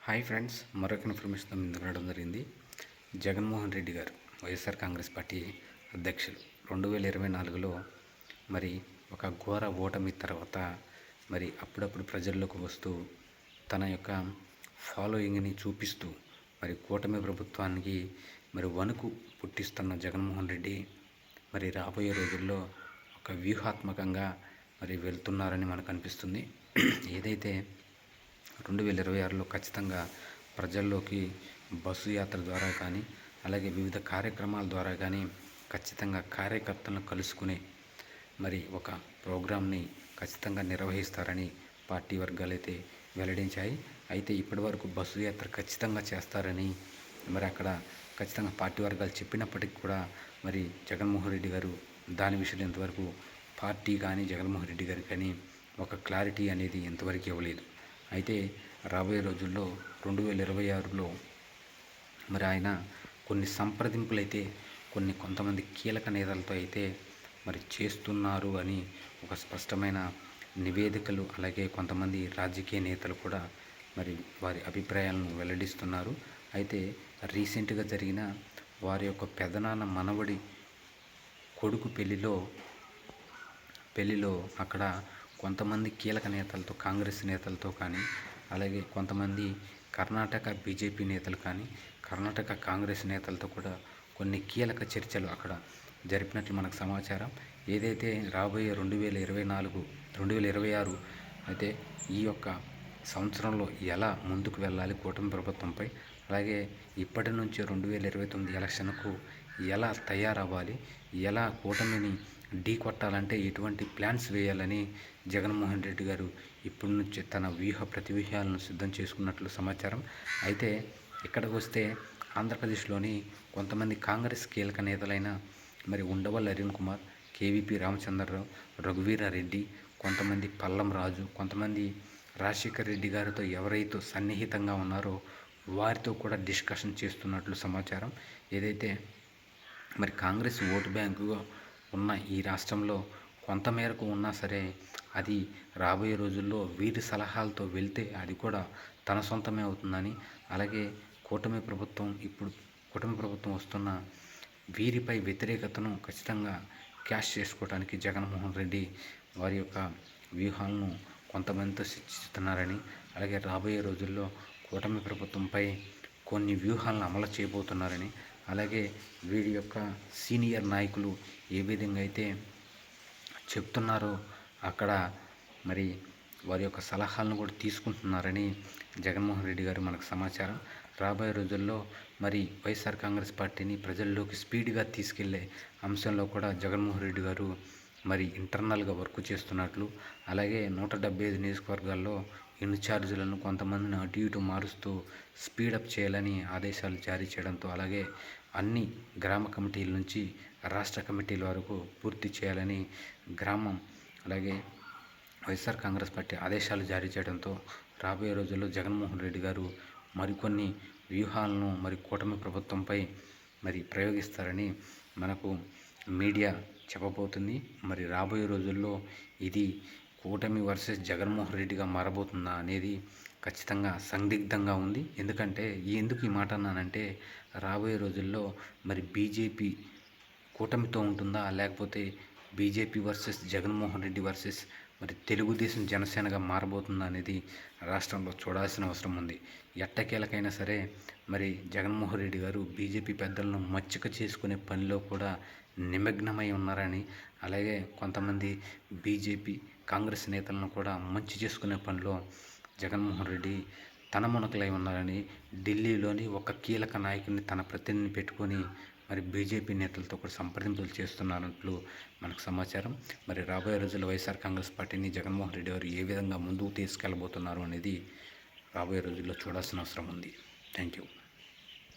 Hi friends, మరొక information ముందుకు రావడం జరిగింది. జగన్మోహన్ రెడ్డి గారు వైఎస్ఆర్ కాంగ్రెస్ పార్టీ అధ్యక్షులు 2024లో మరి ఒక ఘోర ఓటమి తర్వాత మరి అప్పుడప్పుడు ప్రజల్లోకి వస్తూ తన యొక్క ఫాలోయింగ్ని చూపిస్తూ మరి కూటమి ప్రభుత్వానికి మరి వణుకు పుట్టిస్తున్న జగన్మోహన్ రెడ్డి మరి రాబోయే రోజుల్లో ఒక వ్యూహాత్మకంగా మరి వెళ్తున్నారని మనకు అనిపిస్తుంది. ఏదైతే 2026లో ఖచ్చితంగా ప్రజల్లోకి బస్సు యాత్ర ద్వారా కానీ, అలాగే వివిధ కార్యక్రమాల ద్వారా కానీ ఖచ్చితంగా కార్యకర్తలను కలుసుకునే మరి ఒక ప్రోగ్రామ్ని ఖచ్చితంగా నిర్వహిస్తారని పార్టీ వర్గాలైతే వెల్లడించాయి. అయితే ఇప్పటివరకు బస్సు యాత్ర ఖచ్చితంగా చేస్తారని మరి అక్కడ ఖచ్చితంగా పార్టీ వర్గాలు చెప్పినప్పటికీ కూడా మరి జగన్మోహన్ రెడ్డి గారు దాని విషయంలో ఇంతవరకు పార్టీ కానీ జగన్మోహన్ రెడ్డి గారు కానీ ఒక క్లారిటీ అనేది ఇంతవరకు ఇవ్వలేదు. అయితే రాబోయే రోజుల్లో 2026లో మరి ఆయన కొన్ని సంప్రదింపులు అయితే కొంతమంది కీలక నేతలతో అయితే మరి చేస్తున్నారు అని ఒక స్పష్టమైన నివేదికలు, అలాగే కొంతమంది రాజకీయ నేతలు కూడా మరి వారి అభిప్రాయాలను వెల్లడిస్తున్నారు. అయితే రీసెంట్గా జరిగిన వారి యొక్క పెదనాన్న మనవడి కొడుకు పెళ్ళిలో అక్కడ కొంతమంది కీలక నేతలతో, కాంగ్రెస్ నేతలతో కానీ, అలాగే కొంతమంది కర్ణాటక బీజేపీ నేతలు కానీ, కర్ణాటక కాంగ్రెస్ నేతలతో కూడా కొన్ని కీలక చర్చలు అక్కడ జరిపినట్లు మనకు సమాచారం. ఏదైతే రాబోయే 2026 అయితే ఈ యొక్క సంవత్సరంలో ఎలా ముందుకు వెళ్ళాలి కూటమి ప్రభుత్వంపై, అలాగే ఇప్పటి నుంచి 2029 ఎలక్షన్కు ఎలా తయారవ్వాలి, ఎలా కూటమిని ఢీ కొట్టాలంటే ఎటువంటి ప్లాన్స్ వేయాలని జగన్మోహన్ రెడ్డి గారు ఇప్పటి నుంచి తన ప్రతివ్యూహాలను సిద్ధం చేసుకున్నట్లు సమాచారం. అయితే ఇక్కడికి వస్తే ఆంధ్రప్రదేశ్లోని కొంతమంది కాంగ్రెస్ కీలక నేతలైన మరి ఉండవల్లి అరుణ్ కుమార్, కేవీపీ రామచంద్రరావు, రఘువీరారెడ్డి, కొంతమంది పల్లం రాజు, కొంతమంది రాజశేఖర్ రెడ్డి గారితో ఎవరైతే సన్నిహితంగా ఉన్నారో వారితో కూడా డిస్కషన్ చేస్తున్నట్లు సమాచారం. ఏదైతే మరి కాంగ్రెస్ ఓటు బ్యాంకుగా ఉన్న ఈ రాష్ట్రంలో కొంతమేరకు ఉన్నా సరే అది రాబోయే రోజుల్లో వీరి సలహాలతో వెళ్తే అది కూడా తన సొంతమే అవుతుందని, అలాగే కూటమి ప్రభుత్వం వస్తున్న వీరిపై వ్యతిరేకతను ఖచ్చితంగా క్యాష్ చేసుకోవడానికి జగన్మోహన్ రెడ్డి వారి యొక్క వ్యూహాలను కొంతమందితో చర్చిస్తున్నారని, అలాగే రాబోయే రోజుల్లో కూటమి ప్రభుత్వంపై కొన్ని వ్యూహాలను అమలు చేయబోతున్నారని, అలాగే వీరి యొక్క సీనియర్ నాయకులు ఏ విధంగా అయితే చెప్తున్నారో అక్కడ మరి వారి యొక్క సలహాలను కూడా తీసుకుంటున్నారని జగన్మోహన్ రెడ్డి గారు మనకు సమాచారం. రాబోయే రోజుల్లో మరి వైఎస్ఆర్ కాంగ్రెస్ పార్టీని ప్రజల్లోకి స్పీడ్గా తీసుకెళ్లే అంశంలో కూడా జగన్మోహన్ రెడ్డి గారు మరి ఇంటర్నల్గా వర్క్ చేస్తున్నట్లు, అలాగే 175 నియోజకవర్గాల్లో ఇన్ఛార్జీలను కొంతమందిని అటు ఇటు మారుస్తూ స్పీడప్ చేయాలని ఆదేశాలు జారీ చేయడంతో, అలాగే అన్ని గ్రామ కమిటీల నుంచి రాష్ట్ర కమిటీల వరకు పూర్తి చేయాలని అలాగే వైఎస్ఆర్ కాంగ్రెస్ పార్టీ ఆదేశాలు జారీ చేయడంతో రాబోయే రోజుల్లో జగన్మోహన్ రెడ్డి గారు మరికొన్ని వ్యూహాలను మరి కూటమి ప్రభుత్వంపై మరి ప్రయోగిస్తారని మనకు మీడియా చెప్పబోతుంది. మరి రాబోయే రోజుల్లో ఇది కూటమి వర్సెస్ జగన్మోహన్ రెడ్డిగా మారబోతుందా అనేది ఖచ్చితంగా సందిగ్ధంగా ఉంది. ఎందుకు ఈ మాట అన్నానంటే రాబోయే రోజుల్లో మరి బీజేపీ కూటమితో ఉంటుందా, లేకపోతే BJP versus Jaganmohan Reddy versus మరి తెలుగుదేశం జనసేనగా మారబోతుందా అనేది రాష్ట్రంలో చూడాల్సిన అవసరం ఉంది. ఎట్టకేలకైనా సరే మరి జగన్మోహన్ రెడ్డి గారు బీజేపీ పెద్దలను మచ్చిక చేసుకునే పనిలో కూడా నిమగ్నమై ఉన్నారని, అలాగే కొంతమంది బీజేపీ కాంగ్రెస్ నేతలను కూడా మంచి చేసుకునే పనిలో జగన్మోహన్ రెడ్డి తన మునకలై ఉన్నారని, ఢిల్లీలోని ఒక కీలక నాయకుడిని తన ప్రతినిధిని పెట్టుకొని మరి బీజేపీ నేతలతో కూడా సంప్రదింపులు చేస్తున్నట్లు మనకు సమాచారం. మరి రాబోయే రోజుల్లో వైఎస్ఆర్ కాంగ్రెస్ పార్టీని జగన్మోహన్ రెడ్డి గారు ఏ విధంగా ముందుకు తీసుకెళ్లబోతున్నారు అనేది రాబోయే రోజుల్లో చూడాల్సిన అవసరం ఉంది. Thank you.